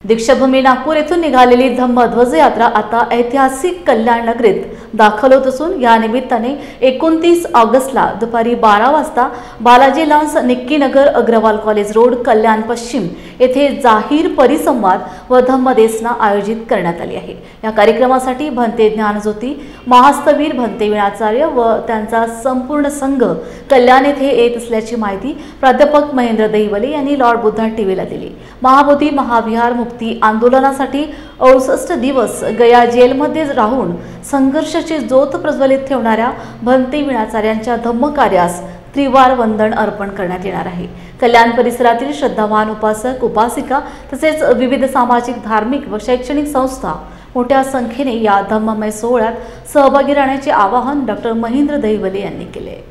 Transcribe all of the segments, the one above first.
दीक्षाभूमी नागपूर येथून निघालेली धम्मध्वज यात्रा आता ऐतिहासिक कल्याण नगरीत दाखल होत असून या निमित्ताने 29 ऑगस्टला दुपारी 12 वाजता Balaji lawns Nikkinagar Agrawal college road Kalyan पश्चिम येथे जाहीर परिसंवाद व धम्मदेसना आयोजित करण्यात आली आहे। या कार्यक्रमासाठी भंते ज्ञानज्योती महास्तवीर भंते विणाचार्य व त्यांचा संपूर्ण संघ कल्याण येथे येत असल्याची माहिती प्राध्यापक महेंद्र दहिवले यांनी लॉर्ड बुद्धा टीव्हीला दिली। महाबोधी महाविहार मुक्ती आंदोलनासाठी 68 दिवस गया जेलमध्ये राहून संघर्षाची ज्योत प्रज्वलित ठेवणाऱ्या भंते विणाचार्यांच्या धम्मकार्यास त्रिवार वंदन अर्पण करण्यात येणार आहे। कल्याण परिसरातील श्रद्धावान उपासक उपासिका तसेच विविध सामाजिक धार्मिक व शैक्षणिक संस्था मोठ्या संख्येने या धम्ममय सोहळ्यात सहभागी राहण्याचे आवाहन डॉक्टर महेंद्र दहिवले यांनी केले।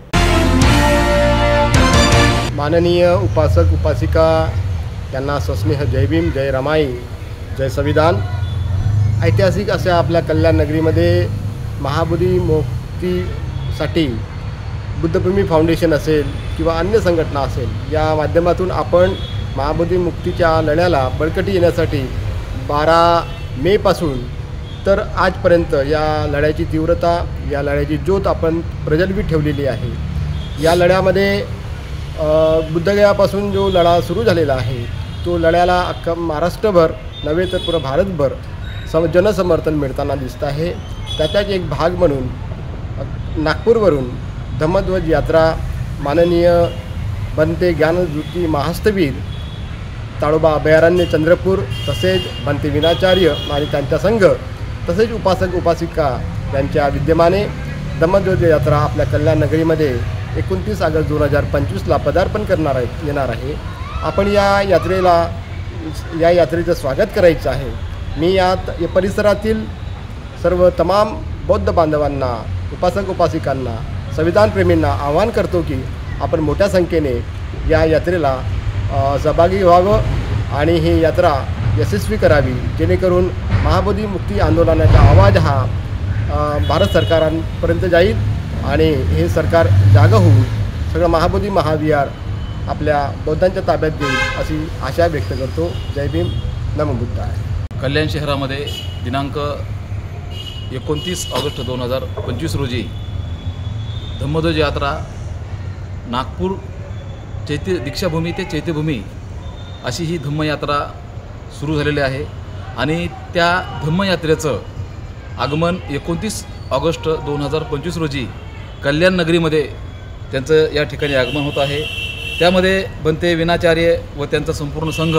माननीय उपासक उपासिका यांना सस्नेह जय भीम, जय रमाई, जय संविधान। ऐतिहासिक अशा आपल्या कल्याण नगरीमध्ये महाबोधी मुक्तीसाठी बुद्धभूमी फाउंडेशन असेल किंवा अन्य संघटना असेल या माध्यमातून आपण महाबोधी मुक्तीच्या लढ्याला बळकटी येण्यासाठी 12 मे पासून तर आजपर्यंत या लढ्याची तीव्रता, या लढ्याची ज्योत आपण प्रज्वलित ठेवलेली आहे। या लढ्यामध्ये बुद्धगयापासून जो लढा सुरू झालेला आहे तो लढ्याला अख्खा महाराष्ट्रभर नव्हे तर पुरा भारतभर जनसमर्थन मिळताना दिसत आहे। त्याचाच एक भाग म्हणून नागपूरवरून धम्मध्वज यात्रा माननीय भंते ज्ञानज्योती महास्तवीर ताडोबा अभयारण्य चंद्रपूर तसेच भंते विणाचार्य आणि त्यांचा संघ तसेच उपासक उपासिका यांच्या विद्यमाने धम्मध्वज यात्रा आपल्या कल्याण नगरीमध्ये 29 ऑगस्ट 2025ला पदार्पण येणार आहे। आपण या यात्रेचं स्वागत करायचं आहे। मी या परिसरातील सर्व तमाम बौद्ध बांधवांना, उपासक उपासिकांना, संविधानप्रेमींना आवाहन करतो की आपण मोठ्या संख्येने या यात्रेला सहभागी व्हावं आणि ही यात्रा यशस्वी करावी, जेणेकरून महाबोधी मुक्ती आंदोलनाचा आवाज हा भारत सरकारांपर्यंत जाईल आणि हे सरकार जागा होऊन सगळं महाबोधी महाविहार आपल्या बौद्धांच्या ताब्यात देईल अशी आशा व्यक्त करतो। जय भीम, नमो बुद्धाय। कल्याण शहरामध्ये दिनांक 29 ऑगस्ट 2025 रोजी धम्मध्वज यात्रा नागपूर दीक्षाभूमी ते चैत्यभूमी अशी ही धम्मयात्रा सुरू झालेली आहे आणि त्या धम्मयात्रेचं आगमन 29 ऑगस्ट 2025 रोजी कल्याण नगरीमध्ये त्यांचं या ठिकाणी आगमन होत आहे। त्यामध्ये भंते विणाचार्य व त्यांचा संपूर्ण संघ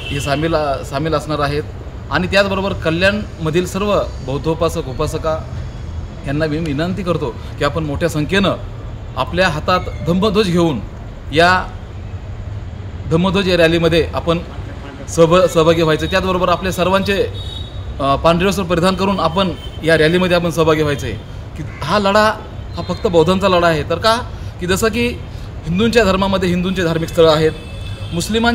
हे सामील असणार आहेत आणि त्याचबरोबर कल्याणमधील सर्व बौद्धोपासक उपासका यांना मी विनंती करतो की आपण मोठ्या संख्येनं आपल्या हातात धम्मध्वज घेऊन या धम्मध्वज रॅलीमध्ये आपण सहभागी व्हायचं। त्याचबरोबर आपल्या सर्वांचे पांढरे वस्त्र परिधान करून आपण या रॅलीमध्ये आपण सहभागी व्हायचे की हा लढा हा फक्त बौद्धांचा लढा आहे। तर का की जसं की हिंदूंच्या धर्मामध्ये हिंदूंचे धार्मिक स्थळं आहेत, मुस्लिम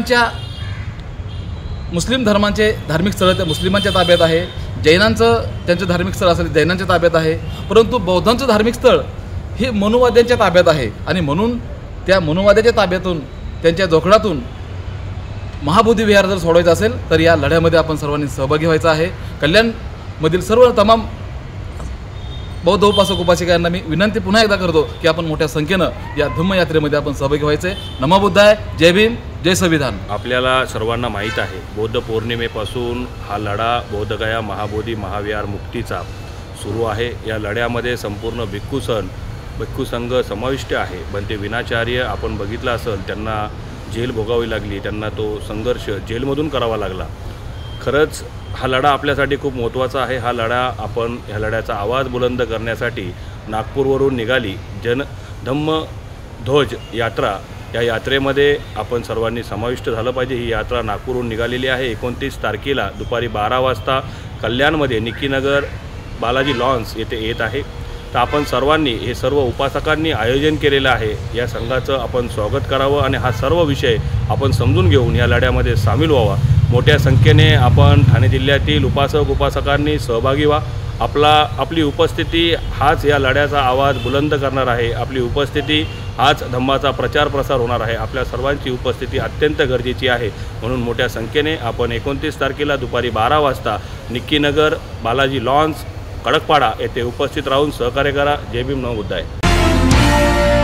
धर्मांचे धार्मिक स्थळं त्या मुस्लिमांच्या ताब्यात आहे, जैनांचं त्यांचं धार्मिक स्थळ असेल जैनांच्या ताब्यात आहे, परंतु बौद्धांचं धार्मिक स्थळ हे मनुवाद्यांच्या ताब्यात आहे आणि म्हणून त्या मनुवाद्याच्या ताब्यातून त्यांच्या जोखडातून महाबोधी विहार जर सोडवायचं असेल तर या लढ्यामध्ये आपण सर्वांनी सहभागी व्हायचं आहे। कल्याणमधील सर्व तमाम बौद्ध उपासक उपासिकांना मी विनंती पुन्हा एकदा करतो की आपण मोठ्या संख्येनं या धम्मयात्रेमध्ये आपण सहभागी व्हायचे। नमो बुद्धाय, जय भीम, जय संविधान। आपल्याला सर्वांना माहीत आहे बौद्ध पौर्णिमेपासून हा लढा बोधगया महाबोधी महाविहार मुक्तीचा सुरू आहे। या लढ्यामध्ये संपूर्ण भिक्खू संघ समाविष्ट आहे। भंते विणाचार्य आपण बघितलं असेल, त्यांना जेल भोगावी लागली, त्यांना तो संघर्ष जेलमधून करावा लागला। खरंच हा लढा आपल्यासाठी खूप महत्त्वाचा आहे। ह्या लढ्याचा आवाज बुलंद करण्यासाठी नागपूरवरून निघाली धम्मध्वज यात्रा। या यात्रेमध्ये आपण सर्वांनी समाविष्ट झालं पाहिजे। ही यात्रा नागपूरहून निघालेली आहे। 29 तारखेला दुपारी 12 वाजता कल्याणमध्ये निक्कीनगर बालाजी लॉन्स येथे येत आहे। तर आपण सर्वांनी, हे सर्व उपासकांनी आयोजन केलेलं आहे, या संघाचं आपण स्वागत करावं आणि हा सर्व विषय आपण समजून घेऊन या लढ्यामध्ये सामील व्हावा मोठ्या संख्येने आपण ठाणे जिल्ह्यातील उपासक उपासकांनी सहभागी व्हा। आपली उपस्थिती हाच या लढ्याचा आवाज बुलंद करणार आहे। आपली उपस्थिती हाच धम्माचा प्रचार प्रसार होणार आहे। आपल्या सर्वांची उपस्थिती अत्यंत गरजेची आहे। म्हणून मोठ्या संख्येने आपण 29 तारखेला दुपारी 12 वाजता निक्कीनगर बालाजी लॉन्स खडकपाडा येथे उपस्थित राहून सहकार्य करा। जय भीम नमो बुद्धाय।